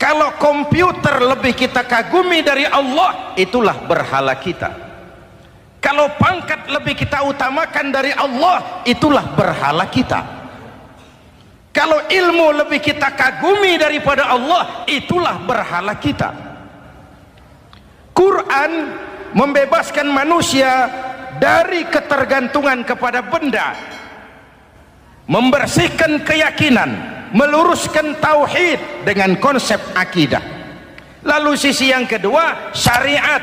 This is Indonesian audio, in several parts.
Kalau komputer lebih kita kagumi dari Allah, itulah berhala kita. Kalau pangkat lebih kita utamakan dari Allah, itulah berhala kita. Kalau ilmu lebih kita kagumi daripada Allah, itulah berhala kita. Quran membebaskan manusia dari ketergantungan kepada benda, membersihkan keyakinan, meluruskan tauhid dengan konsep akidah. Lalu sisi yang kedua, syariat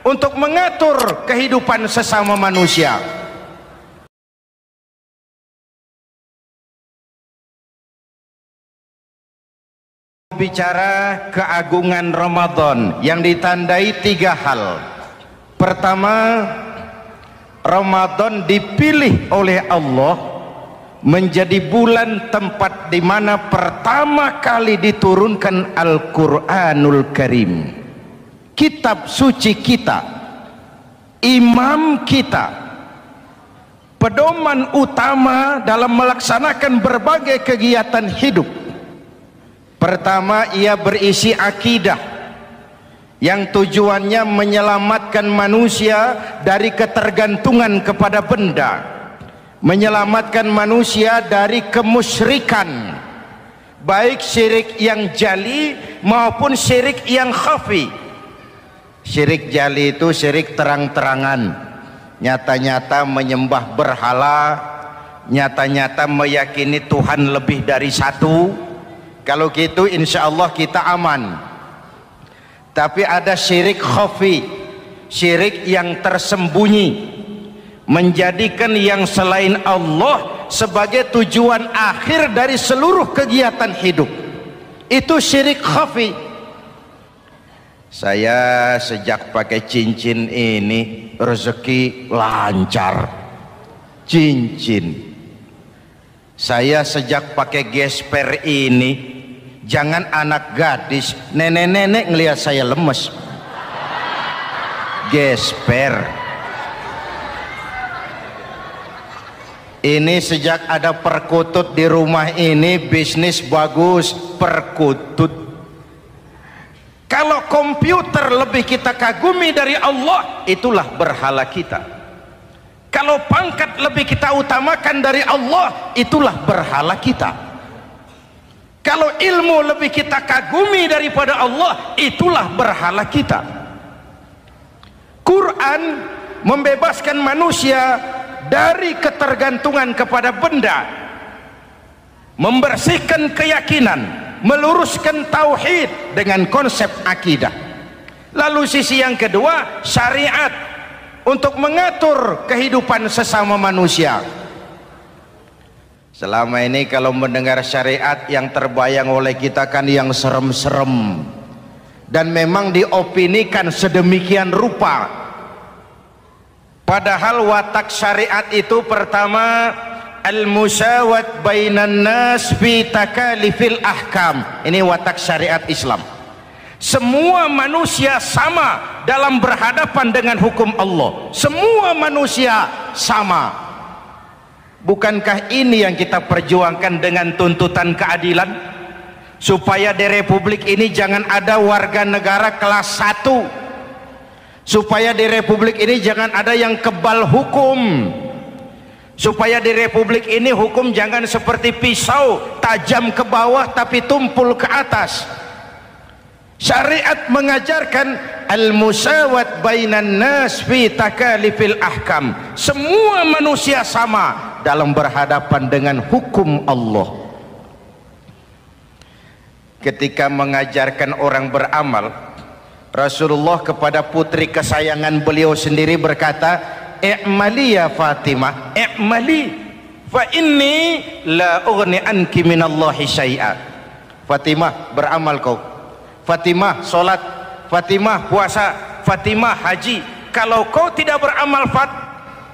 untuk mengatur kehidupan sesama manusia. Bicara keagungan Ramadan yang ditandai 3 hal. Pertama, Ramadan dipilih oleh Allah menjadi bulan tempat di mana pertama kali diturunkan Al-Quranul Karim, kitab suci kita, imam kita, pedoman utama dalam melaksanakan berbagai kegiatan hidup. Pertama, ia berisi akidah yang tujuannya menyelamatkan manusia dari ketergantungan kepada benda, menyelamatkan manusia dari kemusyrikan, baik syirik yang jali maupun syirik yang khafi. Syirik jali itu syirik terang-terangan, nyata-nyata menyembah berhala, nyata-nyata meyakini Tuhan lebih dari satu. Kalau gitu insya Allah kita aman. Tapi ada syirik khafi, syirik yang tersembunyi, menjadikan yang selain Allah sebagai tujuan akhir dari seluruh kegiatan hidup. Itu syirik khafi. Saya sejak pakai cincin ini rezeki lancar. Cincin. Saya sejak pakai gesper ini, jangan anak gadis, nenek-nenek ngelihat saya lemes. Gesper. Ini sejak ada perkutut di rumah ini, bisnis bagus. Perkutut. Kalau komputer lebih kita kagumi dari Allah, itulah berhala kita. Kalau pangkat lebih kita utamakan dari Allah, itulah berhala kita. Kalau ilmu lebih kita kagumi daripada Allah, itulah berhala kita. Quran membebaskan manusia dari ketergantungan kepada benda, membersihkan keyakinan, meluruskan tauhid dengan konsep akidah. Lalu sisi yang kedua, syariat untuk mengatur kehidupan sesama manusia. Selama ini kalau mendengar syariat, yang terbayang oleh kita kan yang serem-serem, dan memang diopinikan sedemikian rupa. Padahal watak syariat itu pertama, al-musawat bainan nas fi takalifil ahkam. Ini watak syariat Islam. Semua manusia sama dalam berhadapan dengan hukum Allah. Semua manusia sama. Bukankah ini yang kita perjuangkan dengan tuntutan keadilan? Supaya di Republik ini jangan ada warga negara kelas 1. Supaya di Republik ini jangan ada yang kebal hukum. Supaya di Republik ini hukum jangan seperti pisau, tajam ke bawah tapi tumpul ke atas. Syariat mengajarkan al-musawat bainan nas fi takalifil ahkam. Semua manusia sama dalam berhadapan dengan hukum Allah. Ketika mengajarkan orang beramal, Rasulullah kepada putri kesayangan beliau sendiri berkata, "I'mali ya Fatimah, i'mali fa inni la ughni anki minallahi syai'a." Fatimah, beramal kau. Fatimah sholat, Fatimah puasa, Fatimah haji. Kalau kau tidak beramal,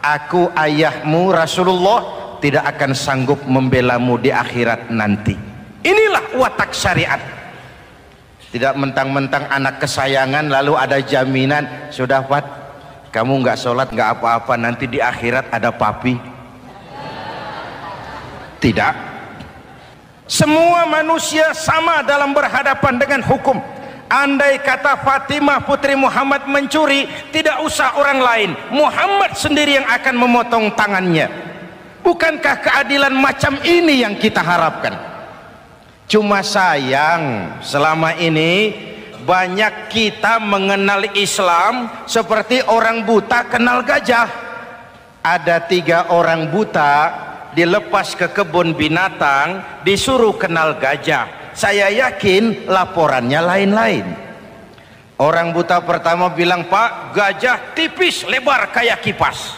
aku ayahmu Rasulullah tidak akan sanggup membelamu di akhirat nanti. Inilah watak syariat. Tidak mentang-mentang anak kesayangan lalu ada jaminan, sudah Fat, kamu nggak sholat nggak apa-apa, nanti di akhirat ada papi. Tidak. Semua manusia sama dalam berhadapan dengan hukum. Andai kata Fatimah putri Muhammad mencuri, tidak usah orang lain, Muhammad sendiri yang akan memotong tangannya. Bukankah keadilan macam ini yang kita harapkan? Cuma sayang, selama ini banyak kita mengenal Islam seperti orang buta kenal gajah. Ada 3 orang buta dilepas ke kebun binatang, disuruh kenal gajah. Saya yakin laporannya lain-lain. Orang buta pertama bilang, Pak, gajah tipis lebar kayak kipas.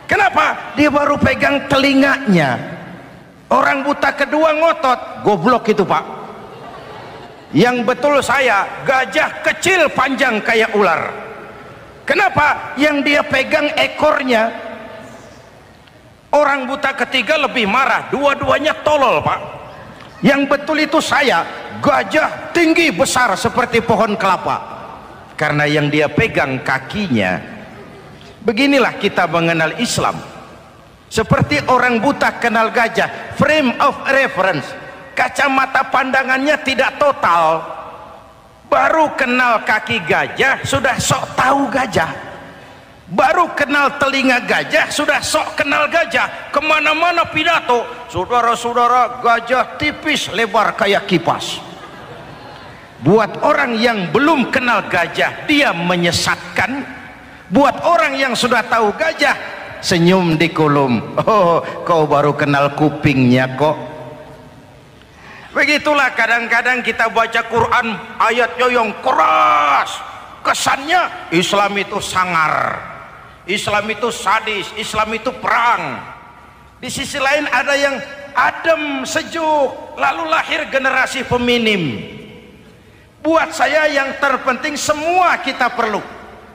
Kenapa? Dia baru pegang telinganya. Orang buta kedua ngotot, goblok itu Pak. Yang betul saya, gajah kecil panjang kayak ular. Kenapa? Yang dia pegang ekornya. Orang buta ketiga lebih marah, dua-duanya tolol Pak. Yang betul itu saya, gajah tinggi besar seperti pohon kelapa, karena yang dia pegang kakinya. Beginilah kita mengenal Islam, seperti orang buta kenal gajah. Frame of reference, kacamata pandangannya tidak total. Baru kenal kaki gajah sudah sok tahu gajah. Baru kenal telinga gajah sudah sok kenal gajah. Kemana-mana pidato, saudara-saudara, gajah tipis lebar kayak kipas. Buat orang yang belum kenal gajah, dia menyesatkan. Buat orang yang sudah tahu gajah, senyum di kolom. Oh, kau baru kenal kupingnya kok. Begitulah kadang-kadang kita baca Quran, ayatnya yang keras, kesannya Islam itu sangar, Islam itu sadis, Islam itu perang. Di sisi lain ada yang adem, sejuk, lalu lahir generasi feminim. Buat saya yang terpenting semua kita perlu.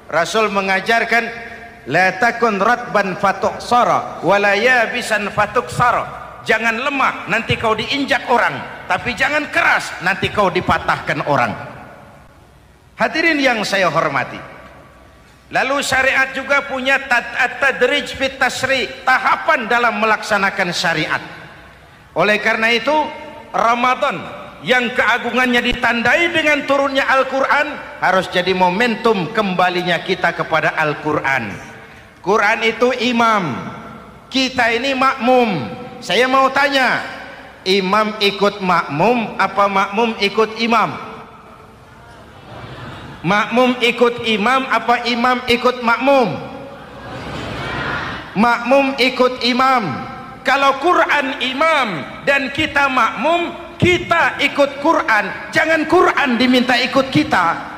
Rasul mengajarkan, la takun ratban fatuksara wala yabisan fatuksara. Jangan lemah, nanti kau diinjak orang, tapi jangan keras, nanti kau dipatahkan orang. Hadirin yang saya hormati, lalu syariat juga punya at-tadrij fit tasri', tahapan dalam melaksanakan syariat. Oleh karena itu, Ramadan yang keagungannya ditandai dengan turunnya Al-Quran harus jadi momentum kembalinya kita kepada Al-Quran. Quran itu imam, kita ini makmum. Saya mau tanya, imam ikut makmum apa makmum ikut imam? Makmum ikut imam apa imam ikut makmum? Makmum ikut imam. Kalau Quran imam dan kita makmum, kita ikut Quran, jangan Quran diminta ikut kita.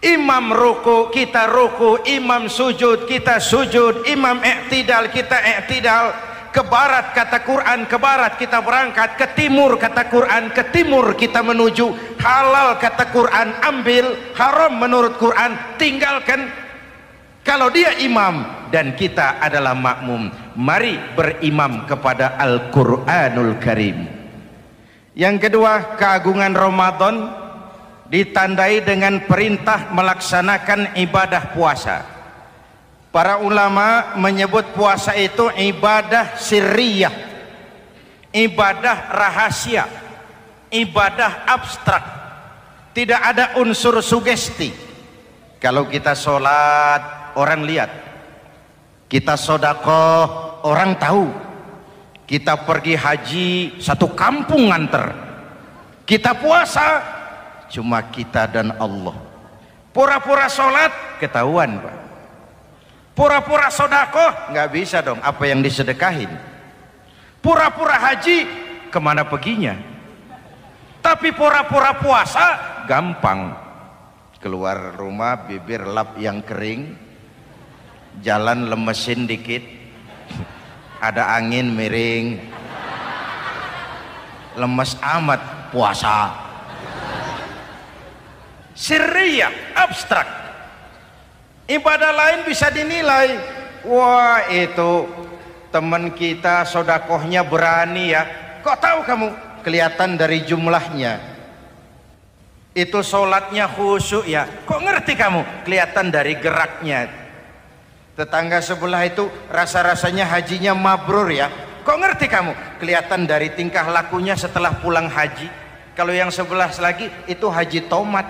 Imam ruku, kita ruku, imam sujud, kita sujud, imam i'tidal, kita i'tidal. Ke barat kata Quran, ke barat kita berangkat, ke timur kata Quran, ke timur kita menuju. Halal kata Quran, ambil, haram menurut Quran, tinggalkan. Kalau dia imam dan kita adalah makmum, mari berimam kepada Al-Quranul Karim. Yang kedua, keagungan Ramadan ditandai dengan perintah melaksanakan ibadah puasa. Para ulama menyebut puasa itu ibadah sirriyah, ibadah rahasia, ibadah abstrak, tidak ada unsur sugesti. Kalau kita sholat, orang lihat. Kita sedekah, orang tahu. Kita pergi haji, satu kampung nganter. Kita puasa, cuma kita dan Allah. Pura-pura sholat, ketahuan Pak. Pura-pura sedekah, nggak bisa dong, apa yang disedekahin. Pura-pura haji, kemana perginya? Tapi pura-pura puasa, gampang. Keluar rumah, bibir lap yang kering, jalan lemesin dikit, ada angin miring, lemes amat puasa. Sirriyah, abstrak. Ibadah lain bisa dinilai, wah itu teman kita sodakohnya berani ya. Kok tahu kamu? Kelihatan dari jumlahnya. Itu sholatnya khusyuk ya. Kok ngerti kamu? Kelihatan dari geraknya. Tetangga sebelah itu rasa-rasanya hajinya mabrur ya. Kok ngerti kamu? Kelihatan dari tingkah lakunya setelah pulang haji. Kalau yang sebelah lagi itu haji tomat.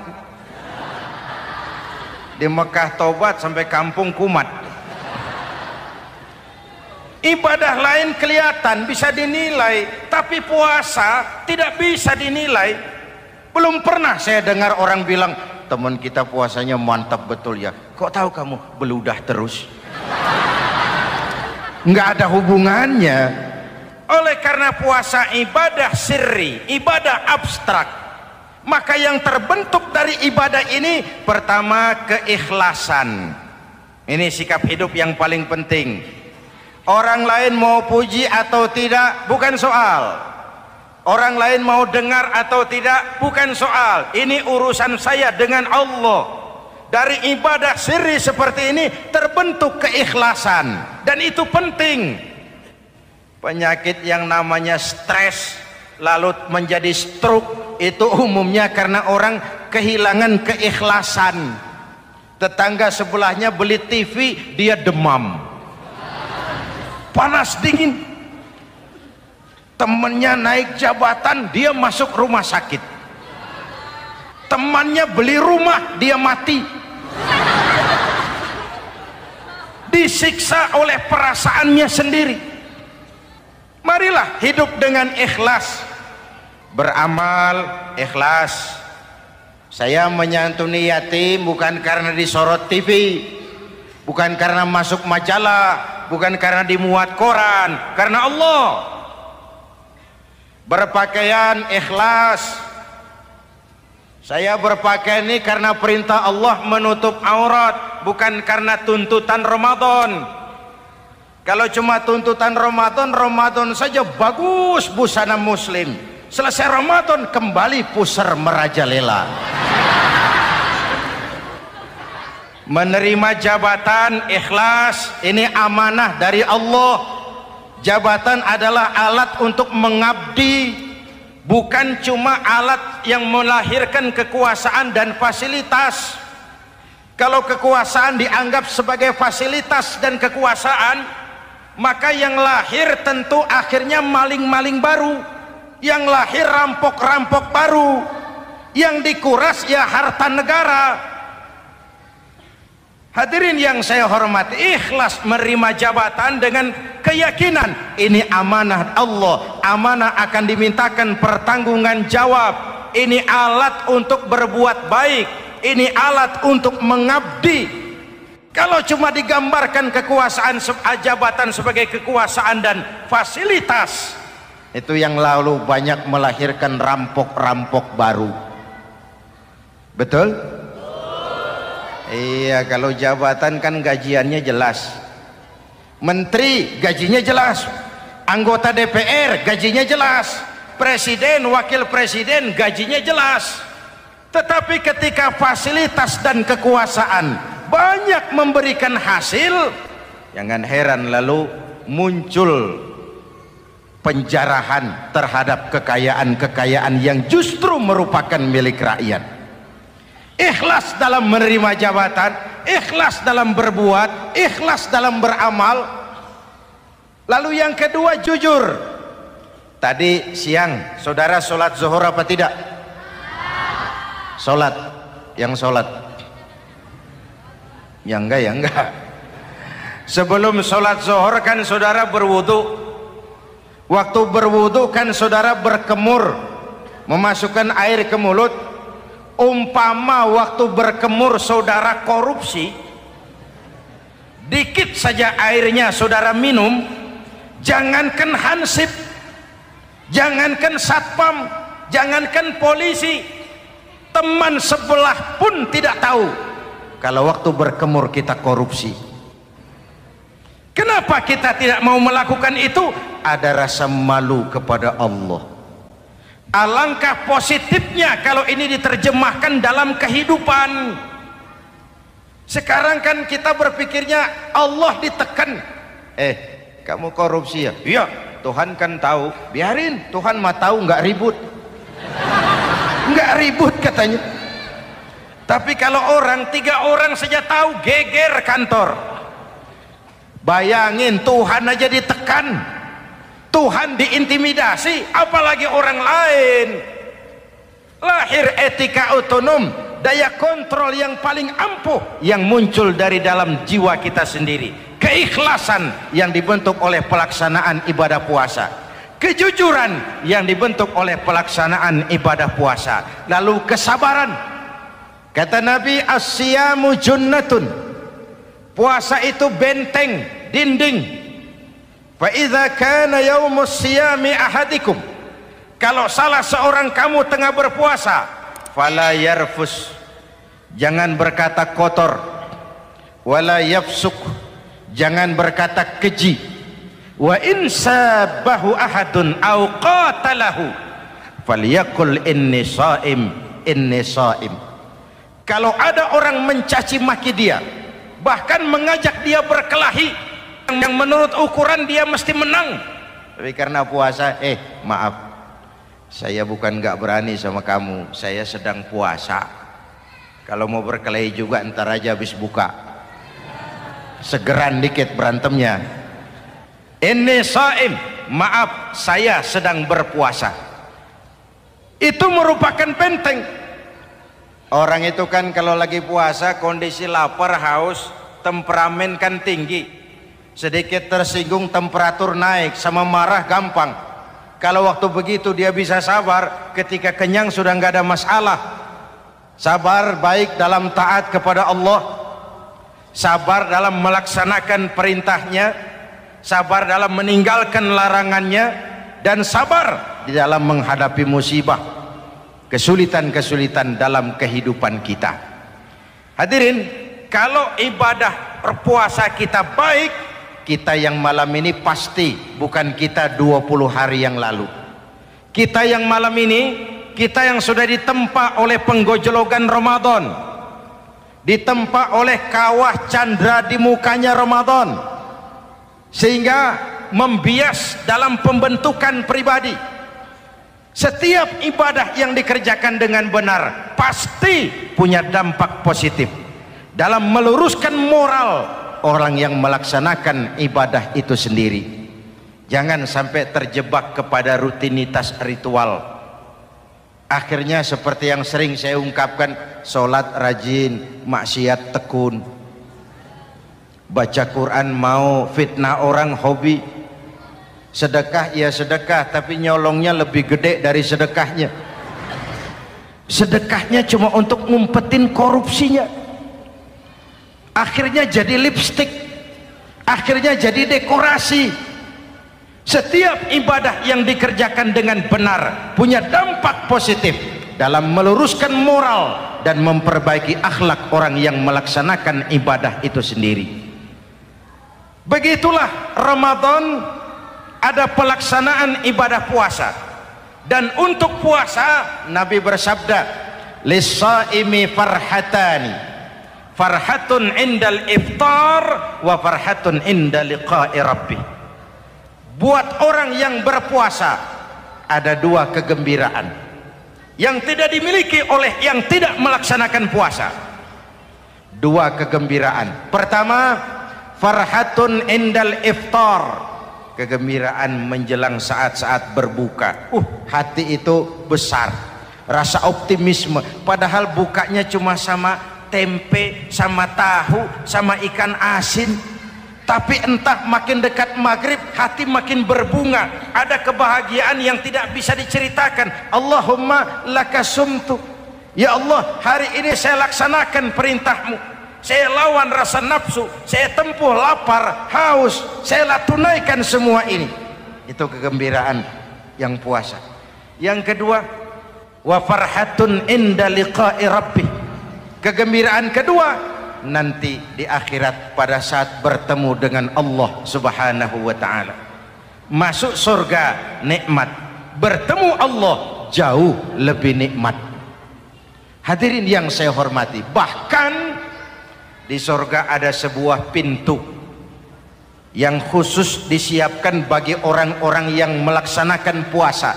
Di Mekah tobat sampai kampung kumat. Ibadah lain kelihatan bisa dinilai, tapi puasa tidak bisa dinilai. Belum pernah saya dengar orang bilang, teman kita puasanya mantap betul ya. Kok tahu kamu? Beludah terus. Nggak ada hubungannya. Oleh karena puasa ibadah sirri, ibadah abstrak, maka yang terbentuk dari ibadah ini pertama keikhlasan. Ini sikap hidup yang paling penting. Orang lain mau puji atau tidak bukan soal. Orang lain mau dengar atau tidak bukan soal. Ini urusan saya dengan Allah. Dari ibadah sirri seperti ini terbentuk keikhlasan, dan itu penting. Penyakit yang namanya stres lalu menjadi stroke itu umumnya karena orang kehilangan keikhlasan. Tetangga sebelahnya beli TV, dia demam, panas dingin. Temannya naik jabatan, dia masuk rumah sakit. Temannya beli rumah, dia mati. Disiksa oleh perasaannya sendiri. Marilah hidup dengan ikhlas. Beramal ikhlas. Saya menyantuni yatim bukan karena disorot TV, bukan karena masuk majalah, bukan karena dimuat koran, karena Allah. Berpakaian ikhlas. Saya berpakaian ini karena perintah Allah menutup aurat, bukan karena tuntutan Ramadan. Kalau cuma tuntutan Ramadan, Ramadan saja bagus busana muslim. Selesai Ramadan kembali pusar merajalela. Menerima jabatan ikhlas, ini amanah dari Allah. Jabatan adalah alat untuk mengabdi, bukan cuma alat yang melahirkan kekuasaan dan fasilitas. Kalau kekuasaan dianggap sebagai fasilitas dan kekuasaan, maka yang lahir tentu akhirnya maling-maling baru, yang lahir rampok-rampok baru, yang dikuras ya harta negara. Hadirin yang saya hormati, ikhlas menerima jabatan dengan keyakinan ini amanah Allah, amanah akan dimintakan pertanggungan jawab. Ini alat untuk berbuat baik, ini alat untuk mengabdi. Kalau cuma digambarkan kekuasaan jabatan sebagai kekuasaan dan fasilitas, itu yang lalu banyak melahirkan rampok-rampok baru. Betul? Iya, kalau jabatan kan gajiannya jelas. Menteri gajinya jelas, anggota DPR gajinya jelas, presiden, wakil presiden gajinya jelas. Tetapi ketika fasilitas dan kekuasaan banyak memberikan hasil, jangan heran lalu muncul penjarahan terhadap kekayaan-kekayaan yang justru merupakan milik rakyat. Ikhlas dalam menerima jabatan, ikhlas dalam berbuat, ikhlas dalam beramal. Lalu yang kedua, jujur. Tadi siang saudara sholat zuhur apa tidak? Sholat. Yang sholat? Ya enggak, ya enggak. Sebelum sholat zuhur kan saudara berwudu. Waktu berwudu kan saudara berkemur, memasukkan air ke mulut. Umpama waktu berkemur saudara korupsi, dikit saja airnya saudara minum, jangankan hansip, jangankan satpam, jangankan polisi, teman sebelah pun tidak tahu kalau waktu berkemur kita korupsi. Kenapa kita tidak mau melakukan itu? Ada rasa malu kepada Allah. Alangkah positifnya kalau ini diterjemahkan dalam kehidupan. Sekarang kan kita berpikirnya Allah ditekan. Kamu korupsi ya? Iya, Tuhan kan tahu. Biarin, Tuhan mah tahu, nggak ribut. Nggak ribut katanya. Tapi kalau orang, 3 orang saja tahu, geger kantor. Bayangin Tuhan aja ditekan. Tuhan diintimidasi, apalagi orang lain. Lahir etika otonom, daya kontrol yang paling ampuh yang muncul dari dalam jiwa kita sendiri. Keikhlasan yang dibentuk oleh pelaksanaan ibadah puasa, kejujuran yang dibentuk oleh pelaksanaan ibadah puasa, lalu kesabaran. Kata Nabi, as-siyamu junnatun, puasa itu benteng, dinding. Fa idza kana yaumus siyami ahadikum, kalau salah seorang kamu tengah berpuasa, fala yarfus, jangan berkata kotor, wala yafsuk, jangan berkata keji, wa in sabahu ahadun au qatalahu falyaqul inni shaim, inni shaim. Kalau ada orang mencaci maki dia, bahkan mengajak dia berkelahi yang menurut ukuran dia mesti menang, tapi karena puasa, maaf, saya bukan gak berani sama kamu, saya sedang puasa. Kalau mau berkelahi juga ntar aja habis buka, segeran dikit berantemnya. Inni shaim, maaf saya sedang berpuasa. Itu merupakan benteng. Orang itu kan kalau lagi puasa kondisi lapar, haus, temperamen kan tinggi, sedikit tersinggung temperatur naik, sama marah gampang. Kalau waktu begitu dia bisa sabar, ketika kenyang sudah nggak ada masalah. Sabar baik dalam taat kepada Allah, sabar dalam melaksanakan perintahnya, sabar dalam meninggalkan larangannya, dan sabar di dalam menghadapi musibah, kesulitan-kesulitan dalam kehidupan kita. Hadirin, kalau ibadah berpuasa kita baik, kita yang malam ini pasti bukan kita 20 hari yang lalu. Kita yang malam ini, kita yang sudah ditempa oleh penggojologan Ramadan, ditempa oleh kawah candra di mukanya Ramadan, sehingga membias dalam pembentukan pribadi. Setiap ibadah yang dikerjakan dengan benar pasti punya dampak positif dalam meluruskan moral orang yang melaksanakan ibadah itu sendiri. Jangan sampai terjebak kepada rutinitas ritual. Akhirnya seperti yang sering saya ungkapkan, sholat rajin, maksiat tekun, baca Quran mau, fitnah orang hobi, sedekah ya sedekah tapi nyolongnya lebih gede dari sedekahnya. Sedekahnya cuma untuk ngumpetin korupsinya. Akhirnya jadi lipstik, akhirnya jadi dekorasi. Setiap ibadah yang dikerjakan dengan benar punya dampak positif dalam meluruskan moral dan memperbaiki akhlak orang yang melaksanakan ibadah itu sendiri. Begitulah Ramadan, ada pelaksanaan ibadah puasa. Dan untuk puasa Nabi bersabda, lis-shaimi farhatani, farhatun indal iftar wa farhatun inda liqa'i rabbih. Buat orang yang berpuasa ada dua kegembiraan yang tidak dimiliki oleh yang tidak melaksanakan puasa. Dua kegembiraan. Pertama, farhatun indal iftar, kegembiraan menjelang saat-saat berbuka. Hati itu besar, rasa optimisme, padahal bukanya cuma sama tempe, sama tahu, sama ikan asin. Tapi entah makin dekat maghrib hati makin berbunga, ada kebahagiaan yang tidak bisa diceritakan. Allahumma lakasumtu, ya Allah hari ini saya laksanakan perintahmu, saya lawan rasa nafsu, saya tempuh lapar, haus, saya tunaikan semua ini. Itu kegembiraan yang puasa. Yang kedua, wa farhatun inda liqa'i rabbih, kegembiraan kedua nanti di akhirat pada saat bertemu dengan Allah Subhanahu wa ta'ala. Masuk surga nikmat, bertemu Allah jauh lebih nikmat. Hadirin yang saya hormati, bahkan di surga ada sebuah pintu yang khusus disiapkan bagi orang-orang yang melaksanakan puasa.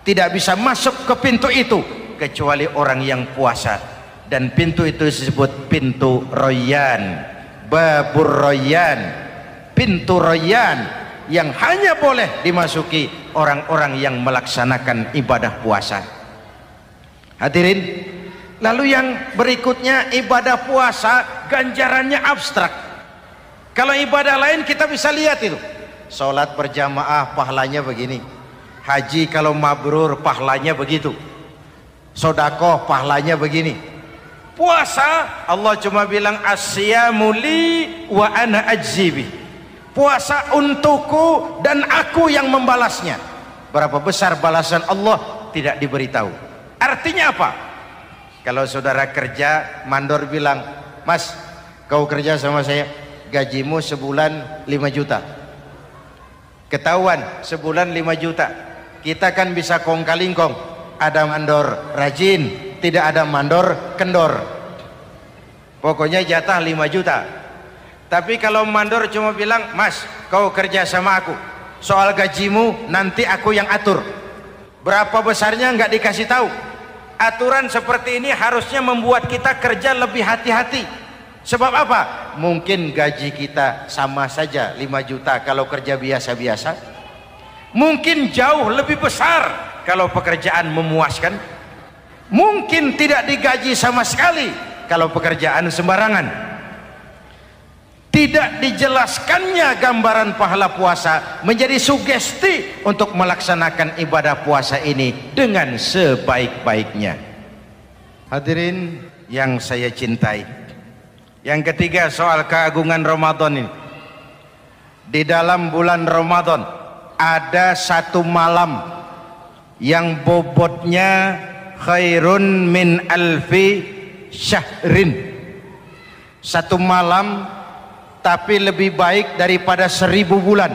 Tidak bisa masuk ke pintu itu kecuali orang yang puasa. Dan pintu itu disebut pintu Rayyan, Babur Rayyan, pintu Rayyan. yang hanya boleh dimasuki orang-orang yang melaksanakan ibadah puasa. Hadirin, lalu yang berikutnya ibadah puasa ganjarannya abstrak. Kalau ibadah lain kita bisa lihat itu, sholat berjamaah pahalanya begini, haji kalau mabrur pahalanya begitu, sodakoh pahalanya begini. Puasa Allah cuma bilang as-siyamu li wa ana ajzibi, puasa untukku dan aku yang membalasnya. Berapa besar balasan Allah tidak diberitahu. Artinya apa? Kalau saudara kerja, mandor bilang, mas kau kerja sama saya, gajimu sebulan 5 juta, ketahuan sebulan 5 juta, kita kan bisa kong kalingkong, ada mandor rajin, tidak ada mandor kendor, pokoknya jatah 5 juta. Tapi kalau mandor cuma bilang, mas kau kerja sama aku, soal gajimu nanti aku yang atur, berapa besarnya nggak dikasih tahu. Aturan seperti ini harusnya membuat kita kerja lebih hati-hati. Sebab apa? Mungkin gaji kita sama saja 5 juta kalau kerja biasa-biasa, mungkin jauh lebih besar kalau pekerjaan memuaskan, mungkin tidak digaji sama sekali kalau pekerjaan sembarangan. Tidak dijelaskannya gambaran pahala puasa menjadi sugesti untuk melaksanakan ibadah puasa ini dengan sebaik-baiknya. Hadirin yang saya cintai, yang ketiga soal keagungan Ramadan ini. Di dalam bulan Ramadan ada satu malam yang bobotnya khairun min alfi syahrin. Satu malam tapi lebih baik daripada 1000 bulan,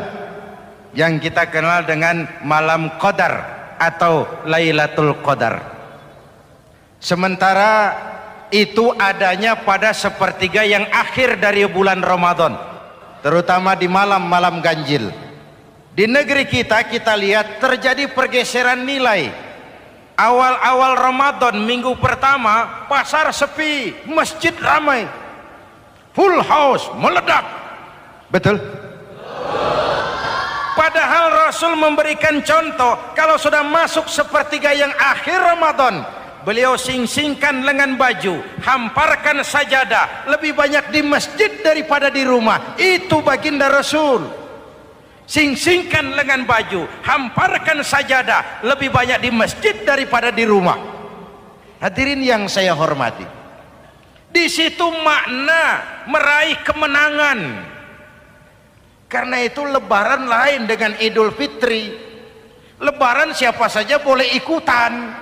yang kita kenal dengan malam Qadar atau Lailatul Qadar. Sementara itu adanya pada sepertiga yang akhir dari bulan Ramadan, terutama di malam-malam ganjil. Di negeri kita lihat terjadi pergeseran nilai. Awal-awal Ramadan, minggu pertama pasar sepi, masjid ramai, full house, meledak. Betul? Padahal Rasul memberikan contoh, kalau sudah masuk sepertiga yang akhir Ramadan, beliau sing-singkan lengan baju, hamparkan sajadah, lebih banyak di masjid daripada di rumah. Itu baginda Rasul. Sing-singkan lengan baju, hamparkan sajadah, lebih banyak di masjid daripada di rumah. Hadirin yang saya hormati, di situ makna meraih kemenangan. Karena itu lebaran lain dengan Idul Fitri. Lebaran siapa saja boleh ikutan,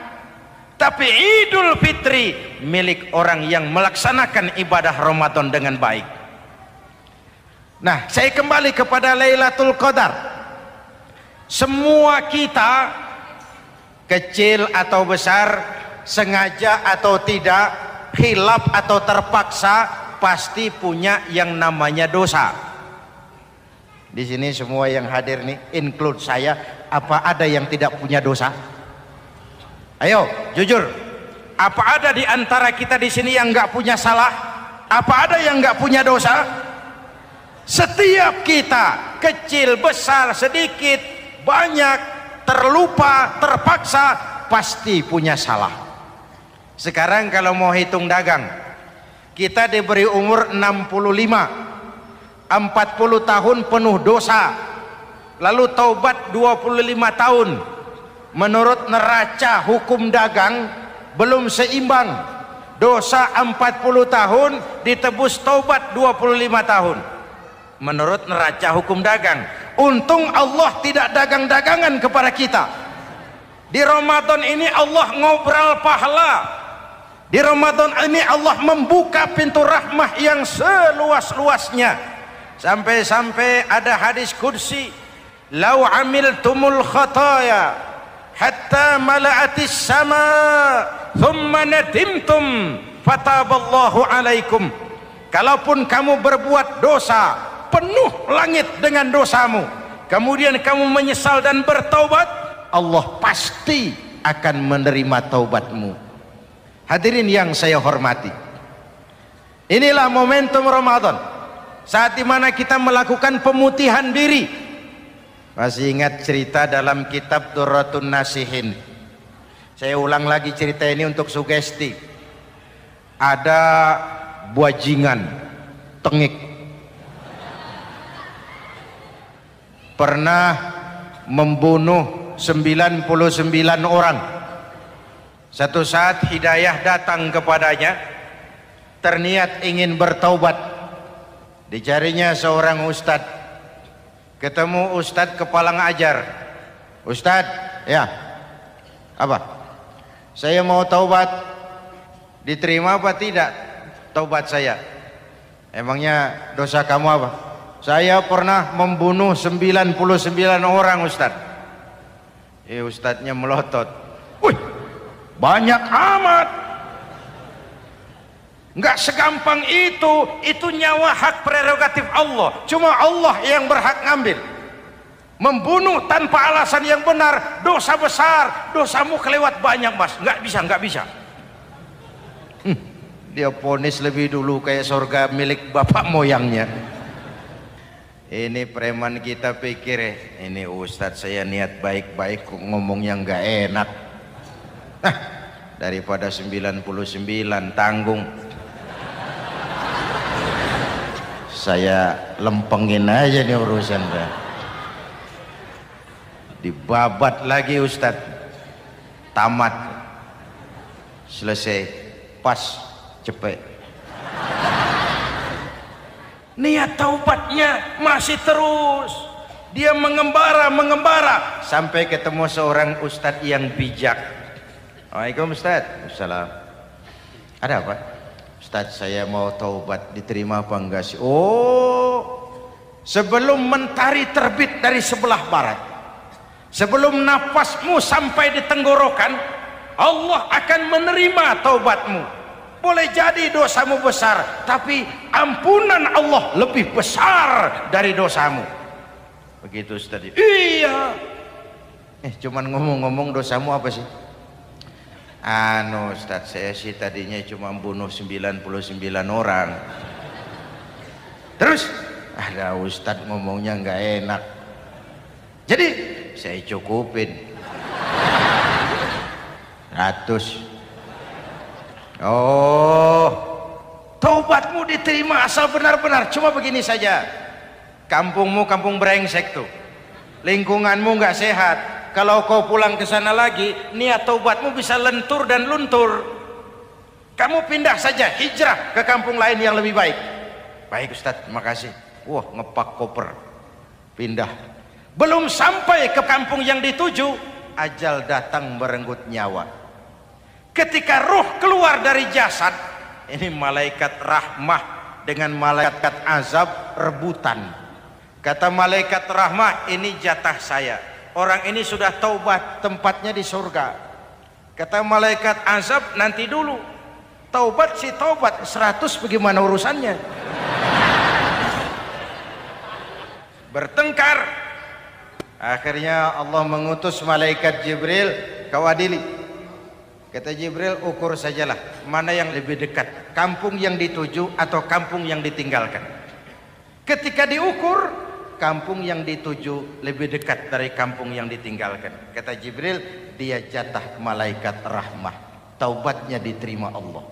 tapi Idul Fitri milik orang yang melaksanakan ibadah Ramadan dengan baik. Nah, saya kembali kepada Lailatul Qadar. Semua kita, kecil atau besar, sengaja atau tidak, khilaf atau terpaksa, pasti punya yang namanya dosa. Di sini semua yang hadir nih, include saya, apa ada yang tidak punya dosa? Ayo, jujur. Apa ada di antara kita di sini yang nggak punya salah? Apa ada yang nggak punya dosa? Setiap kita, kecil, besar, sedikit, banyak, terlupa, terpaksa, pasti punya salah. Sekarang kalau mau hitung dagang, kita diberi umur 65, 40 tahun penuh dosa, lalu taubat 25 tahun. Menurut neraca hukum dagang belum seimbang. Dosa 40 tahun ditebus taubat 25 tahun. Menurut neraca hukum dagang. Untung Allah tidak dagang-dagangan kepada kita. Di Ramadan ini Allah ngobrol pahala. Di Ramadan ini Allah membuka pintu rahmah yang seluas-luasnya. Sampai-sampai ada hadis qudsi, "Lau amiltumul khataya hatta mala'atis sama thumma nadimtum fataballahu alaikum." Kalaupun kamu berbuat dosa, penuh langit dengan dosamu, kemudian kamu menyesal dan bertaubat, Allah pasti akan menerima taubatmu. Hadirin yang saya hormati, inilah momentum Ramadan, saat dimana kita melakukan pemutihan diri. Masih ingat cerita dalam kitab Durratun Nasihin? Saya ulang lagi cerita ini untuk sugesti. Ada buajingan tengik pernah membunuh 99 orang. Satu saat hidayah datang kepadanya, terniat ingin bertaubat. Dicarinya seorang ustadz, ketemu ustadz kepala ngajar. Ustadz, ya, apa? Saya mau taubat, diterima apa tidak taubat saya? Emangnya dosa kamu apa? Saya pernah membunuh 99 orang, ustadz. Ustadznya melotot. Wih, banyak amat. Enggak segampang itu nyawa hak prerogatif Allah. Cuma Allah yang berhak ngambil. Membunuh tanpa alasan yang benar dosa besar. Dosamu kelewat banyak, mas. Enggak bisa. Dia ponis lebih dulu kayak surga milik bapak moyangnya. Ini preman kita pikir ini ustadz saya niat baik-baik kok ngomongnya enggak enak. Daripada 99 tanggung, saya lempengin aja nih urusan. Dibabat lagi ustadz, tamat, selesai, pas, cepet. Niat taubatnya masih terus. Dia mengembara sampai ketemu seorang ustadz yang bijak. Waalaikumsalam ustadz. Assalam. Ada apa? Ustadz, saya mau taubat, diterima apa enggak sih? Oh, sebelum mentari terbit dari sebelah barat, sebelum nafasmu sampai di tenggorokan, Allah akan menerima taubatmu. Boleh jadi dosamu besar, tapi ampunan Allah lebih besar dari dosamu. Begitu Ustaz. Iya. Cuman ngomong-ngomong dosamu apa sih? Ustaz, saya sih tadinya cuma bunuh 99 orang. Terus ada Ustaz ngomongnya nggak enak. Jadi saya cukupin 100. Oh, taubatmu diterima asal benar-benar. Cuma begini saja, kampungmu kampung brengsek tuh, lingkunganmu nggak sehat. Kalau kau pulang ke sana lagi, niat taubatmu bisa lentur dan luntur. Kamu pindah saja, hijrah ke kampung lain yang lebih baik. Baik Ustadz, makasih. Wah, ngepak koper, pindah. Belum sampai ke kampung yang dituju, ajal datang merenggut nyawa. Ketika ruh keluar dari jasad, ini malaikat rahmah dengan malaikat azab rebutan. Kata malaikat rahmah, ini jatah saya. Orang ini sudah taubat, tempatnya di surga. Kata malaikat azab, nanti dulu. Taubat sih taubat, 100 bagaimana urusannya? Bertengkar. Akhirnya Allah mengutus malaikat Jibril, kau adili. Kata Jibril, ukur sajalah mana yang lebih dekat, kampung yang dituju atau kampung yang ditinggalkan. Ketika diukur, kampung yang dituju lebih dekat dari kampung yang ditinggalkan. Kata Jibril, dia jatah malaikat rahmah, taubatnya diterima Allah.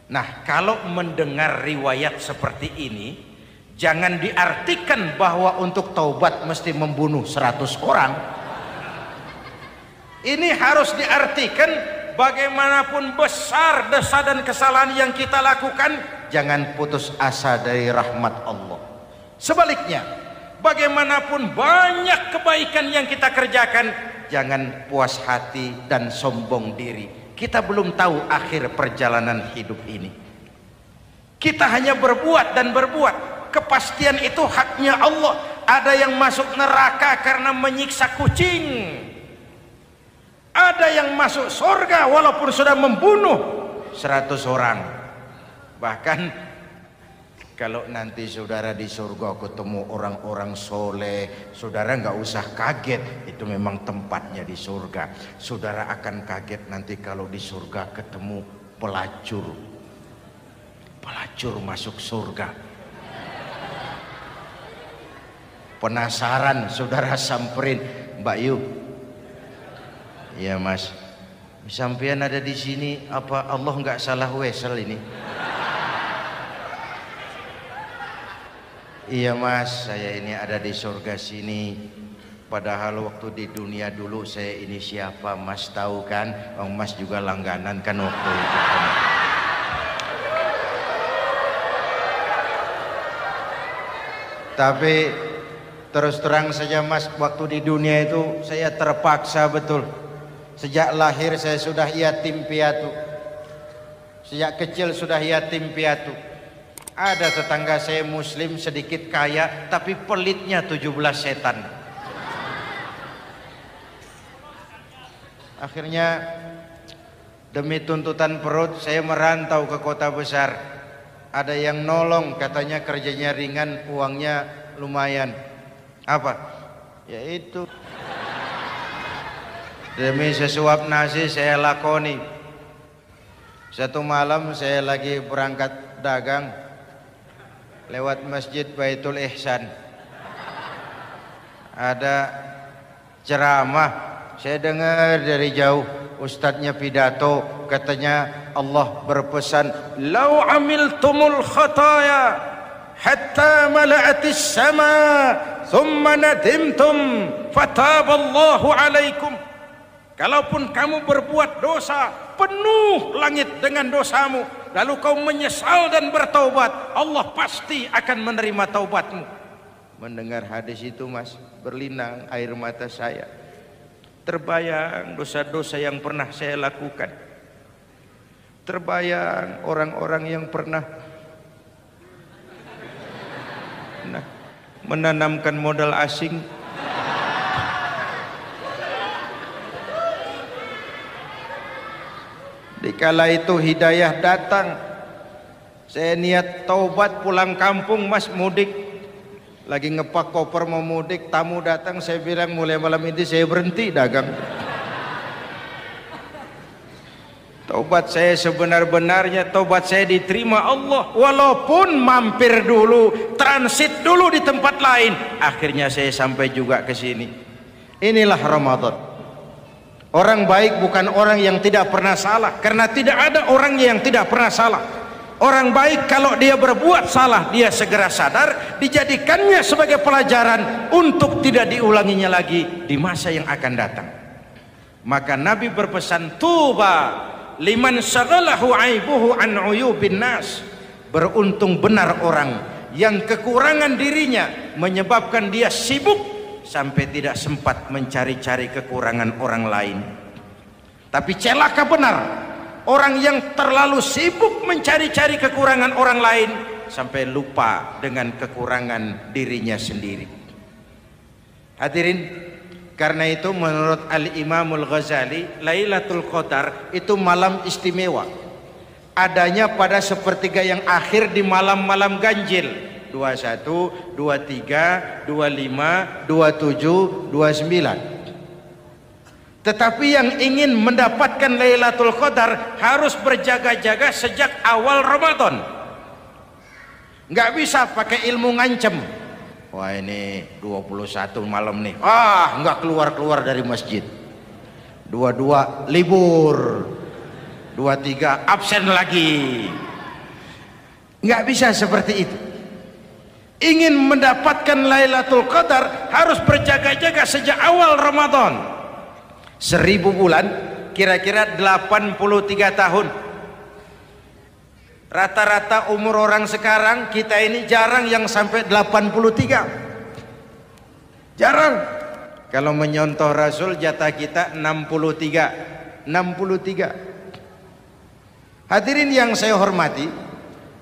Nah, kalau mendengar riwayat seperti ini, jangan diartikan bahwa untuk taubat mesti membunuh 100 orang. Ini harus diartikan bagaimanapun besar dosa dan kesalahan yang kita lakukan, jangan putus asa dari rahmat Allah. Sebaliknya, bagaimanapun banyak kebaikan yang kita kerjakan, jangan puas hati dan sombong diri. Kita belum tahu akhir perjalanan hidup ini. Kita hanya berbuat dan berbuat. Kepastian itu haknya Allah. Ada yang masuk neraka karena menyiksa kucing. Ada yang masuk surga walaupun sudah membunuh 100 orang. Bahkan kalau nanti saudara di surga ketemu orang-orang soleh, saudara nggak usah kaget, itu memang tempatnya di surga. Saudara akan kaget nanti kalau di surga ketemu pelacur. Pelacur masuk surga. Penasaran saudara samperin, Mbak Yu. Iya Mas, sampean ada di sini, apa Allah nggak salah wesel ini? Iya Mas, saya ini ada di surga sini. Padahal waktu di dunia dulu saya ini siapa Mas tahu kan? Mas juga langganan kan waktu itu kan. Tapi terus terang saja Mas, waktu di dunia itu saya terpaksa betul. Sejak lahir saya sudah yatim piatu. Sejak kecil sudah yatim piatu. Ada tetangga saya muslim sedikit kaya, tapi pelitnya 17 setan. Akhirnya demi tuntutan perut saya merantau ke kota besar. Ada yang nolong, katanya kerjanya ringan, uangnya lumayan. Apa? Yaitu demi sesuap nasi saya lakoni. Satu malam saya lagi berangkat dagang, lewat Masjid Baitul Ihsan, ada ceramah. Saya dengar dari jauh, ustadznya pidato, katanya Allah berpesan, "Lau amiltumul khataya hatta mala'atis sama, thumma nadimtum, fataballahu alaikum." Kalaupun kamu berbuat dosa, penuh langit dengan dosamu, lalu kau menyesal dan bertaubat, Allah pasti akan menerima taubatmu. Mendengar hadis itu Mas, berlinang air mata saya. Terbayang dosa-dosa yang pernah saya lakukan. Terbayang orang-orang yang pernah menanamkan modal asing. Dikala itu hidayah datang, saya niat taubat pulang kampung Mas, mudik. Lagi ngepak koper mau mudik, tamu datang, saya bilang mulai malam ini saya berhenti dagang. Taubat saya sebenar-benarnya, taubat saya diterima Allah, walaupun mampir dulu, transit dulu di tempat lain, akhirnya saya sampai juga ke sini. Inilah Ramadan. Orang baik bukan orang yang tidak pernah salah, karena tidak ada orang yang tidak pernah salah. Orang baik kalau dia berbuat salah, dia segera sadar, dijadikannya sebagai pelajaran untuk tidak diulanginya lagi di masa yang akan datang. Maka Nabi berpesan, tuba liman syaghalahu aibuhu an uyubin nas. Beruntung benar orang yang kekurangan dirinya menyebabkan dia sibuk sampai tidak sempat mencari-cari kekurangan orang lain. Tapi celaka benar orang yang terlalu sibuk mencari-cari kekurangan orang lain sampai lupa dengan kekurangan dirinya sendiri. Hadirin, karena itu menurut Al-Imamul Ghazali, Lailatul Qadar itu malam istimewa. Adanya pada sepertiga yang akhir di malam-malam ganjil, 21, 23, 25, 27, 29. Tetapi yang ingin mendapatkan Lailatul Qadar harus berjaga-jaga sejak awal Ramadan. Nggak bisa pakai ilmu ngancem. Wah ini 21 malam nih, nggak keluar-keluar dari masjid. 22 libur, 23 absen lagi. Nggak bisa seperti itu. Ingin mendapatkan Lailatul Qadar harus berjaga-jaga sejak awal Ramadan. 1000 bulan kira-kira 83 tahun. Rata-rata umur orang sekarang kita ini jarang yang sampai 83. Jarang. Kalau menyontoh Rasul jatah kita 63. Hadirin yang saya hormati,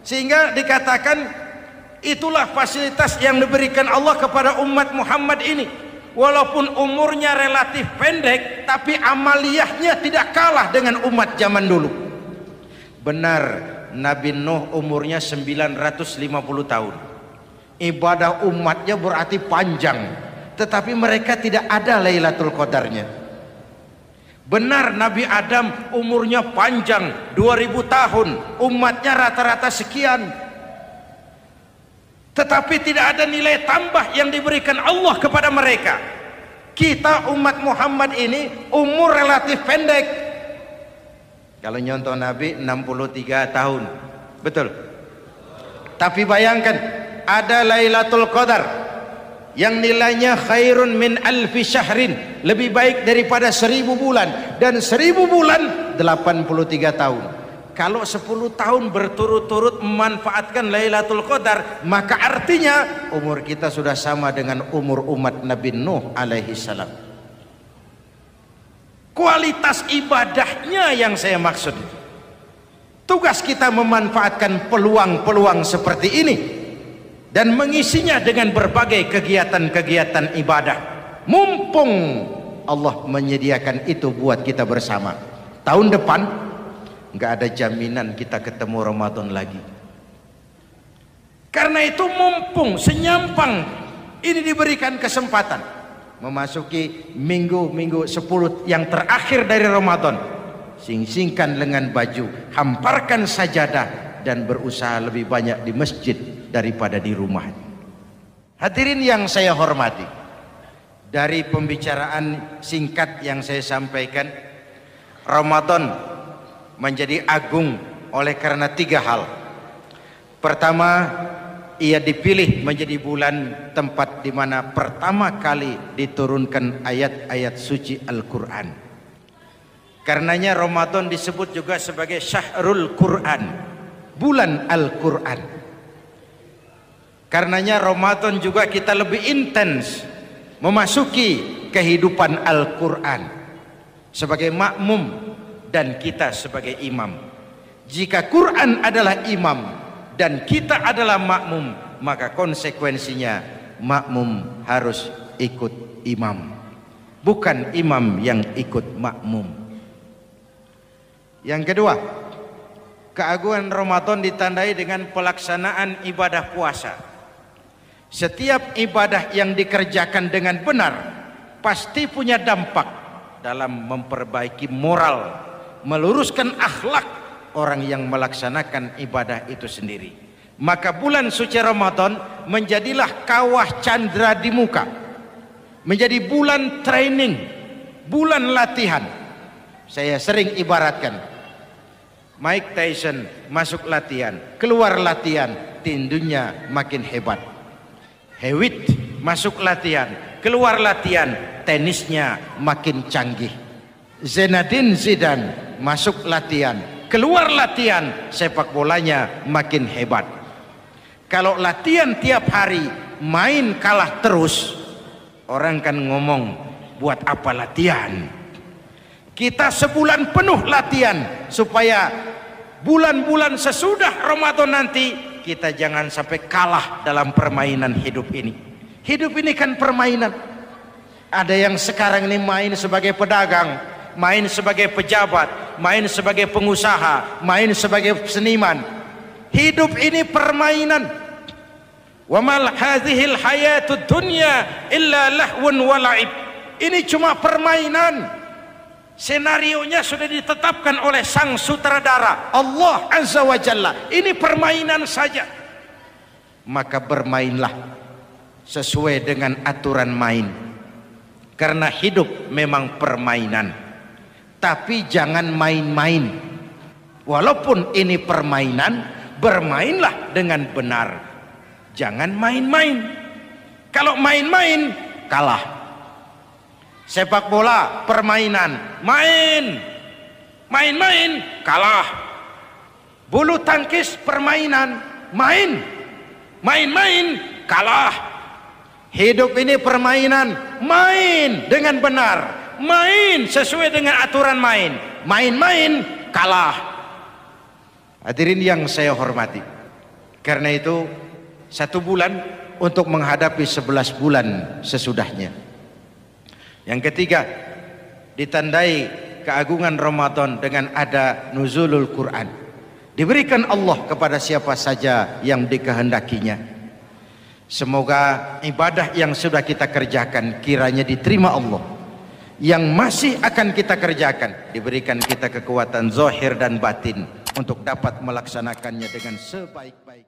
sehingga dikatakan itulah fasilitas yang diberikan Allah kepada umat Muhammad ini. Walaupun umurnya relatif pendek, tapi amaliyahnya tidak kalah dengan umat zaman dulu. Benar, Nabi Nuh umurnya 950 tahun. Ibadah umatnya berarti panjang, tetapi mereka tidak ada Lailatul Qadarnya. Benar, Nabi Adam umurnya panjang, 2000 tahun, umatnya rata-rata sekian. tetapi tidak ada nilai tambah yang diberikan Allah kepada mereka. Kita umat Muhammad ini umur relatif pendek. Kalau nyontoh Nabi 63 tahun, betul. Tapi bayangkan, ada Lailatul Qadar yang nilainya khairun min alfi syahrin, lebih baik daripada 1000 bulan, dan 1000 bulan 83 tahun. Kalau 10 tahun berturut-turut memanfaatkan Lailatul Qadar, maka artinya umur kita sudah sama dengan umur umat Nabi Nuh alaihi salam. Kualitas ibadahnya yang saya maksud. Tugas kita memanfaatkan peluang-peluang seperti ini dan mengisinya dengan berbagai kegiatan-kegiatan ibadah. Mumpung Allah menyediakan itu buat kita bersama. Tahun depan nggak ada jaminan kita ketemu Ramadan lagi. Karena itu mumpung senyampang ini diberikan kesempatan memasuki minggu-minggu 10 yang terakhir dari Ramadan, sing-singkan lengan baju, hamparkan sajadah, dan berusaha lebih banyak di masjid daripada di rumah. Hadirin yang saya hormati, dari pembicaraan singkat yang saya sampaikan, Ramadan menjadi agung oleh karena 3 hal. Pertama, ia dipilih menjadi bulan tempat di mana pertama kali diturunkan ayat-ayat suci Al-Quran. Karenanya Ramadan disebut juga sebagai Syahrul Quran, bulan Al-Quran. Karenanya Ramadan juga kita lebih intens memasuki kehidupan Al-Quran sebagai makmum dan kita sebagai imam. Jika Quran adalah imam dan kita adalah makmum, maka konsekuensinya makmum harus ikut imam, bukan imam yang ikut makmum. Yang kedua, keagungan Ramadan ditandai dengan pelaksanaan ibadah puasa. Setiap ibadah yang dikerjakan dengan benar pasti punya dampak dalam memperbaiki moral, meluruskan akhlak orang yang melaksanakan ibadah itu sendiri. Maka bulan suci Ramadan menjadilah kawah candra di muka, menjadi bulan training, bulan latihan. Saya sering ibaratkan, Mike Tyson masuk latihan, keluar latihan, tindunya makin hebat. Hewitt masuk latihan, keluar latihan, tenisnya makin canggih. Zinedine Zidane masuk latihan, keluar latihan, sepak bolanya makin hebat. Kalau latihan tiap hari, main kalah terus, orang kan ngomong, buat apa latihan? Kita sebulan penuh latihan supaya bulan-bulan sesudah Ramadan nanti kita jangan sampai kalah dalam permainan hidup ini. Hidup ini kan permainan. Ada yang sekarang ini main sebagai pedagang, main sebagai pejabat, main sebagai pengusaha, main sebagai seniman. Hidup ini permainan. Wa mal hadhil hayatud dunya illa lahwun wa la'ib. Ini cuma permainan. Senarionya sudah ditetapkan oleh sang sutradara Allah Azza wa Jalla. Ini permainan saja. Maka bermainlah sesuai dengan aturan main. Karena hidup memang permainan. Tapi jangan main-main. Walaupun ini permainan, bermainlah dengan benar. Jangan main-main. Kalau main-main, kalah. Sepak bola permainan, main-main kalah. Bulu tangkis permainan, main-main kalah. Hidup ini permainan, main dengan benar, main sesuai dengan aturan main, main-main kalah. Hadirin yang saya hormati, karena itu 1 bulan untuk menghadapi 11 bulan sesudahnya. Yang ketiga, ditandai keagungan Ramadan dengan ada nuzulul Quran. Diberikan Allah kepada siapa saja yang dikehendakinya. Semoga ibadah yang sudah kita kerjakan kiranya diterima Allah. Yang masih akan kita kerjakan diberikan kita kekuatan zahir dan batin untuk dapat melaksanakannya dengan sebaik-baik.